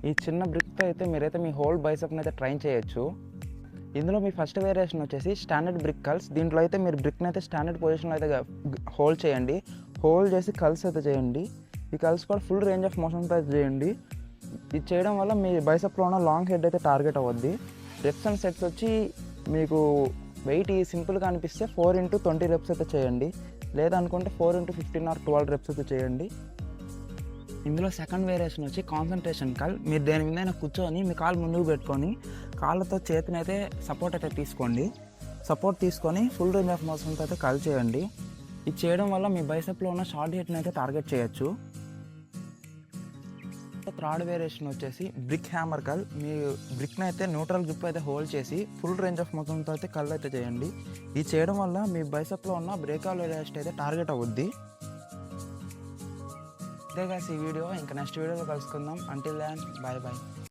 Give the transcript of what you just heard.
ఈ చిన్న బ్రిక్తో అయితే మీరైతే మీ హోల్ బైసెప్ని అయితే ట్రైన్ చేయొచ్చు. ఇందులో మీ ఫస్ట్ వేరియేషన్ వచ్చేసి స్టాండర్డ్ బ్రిక్ కల్స్. దీంట్లో అయితే మీరు బ్రిక్ని అయితే స్టాండర్డ్ పొజిషన్లో అయితే హోల్డ్ చేయండి. హోల్డ్ చేసి కల్స్ అయితే చేయండి. ఈ కల్స్ కూడా ఫుల్ రేంజ్ ఆఫ్ మోషన్తో అయితే చేయండి. ఇది చేయడం వల్ల మీ బైసెప్లో ఉన్న లాంగ్ హెడ్ అయితే టార్గెట్ అవ్వద్ది. రెప్స్ అండ్ సెట్స్ వచ్చి మీకు వెయిట్ సింపుల్గా అనిపిస్తే 4x20 రెప్స్ అయితే చేయండి. లేదనుకుంటే 4x15 ఆర్ 12 రెప్స్ అయితే చేయండి. ఇందులో సెకండ్ వేరియేషన్ వచ్చి కాన్సన్ట్రేషన్ కాల్. మీరు దేని మీద కూర్చొని మీ కాలు ముందుకు పెట్టుకొని కాళ్ళతో చేతిని అయితే సపోర్ట్ అయితే తీసుకోండి. సపోర్ట్ తీసుకొని ఫుల్ రేంజ్ ఆఫ్ మోషన్తో అయితే కాల్ చేయండి. ఇది చేయడం వల్ల మీ బైసెప్లో ఉన్న షార్ట్ హిట్ని అయితే టార్గెట్ చేయొచ్చు. థర్డ్ వేరియేషన్ వచ్చేసి బ్రిక్ హ్యామర్ కల్. మీ బ్రిక్ని అయితే న్యూట్రల్ గ్రిప్ అయితే హోల్డ్ చేసి ఫుల్ రేంజ్ ఆఫ్ మోషన్తో అయితే కల్ అయితే చేయండి. ఇది చేయడం వల్ల మీ బైసెప్లో ఉన్న బ్రేక్అవుట్ ఎలాస్ట్ అయితే టార్గెట్ అవుద్ది. ఇదే గాయ్స్ ఈ వీడియో. ఇంకా నెక్స్ట్ వీడియోలో కలుసుకుందాం. Until then bye bye.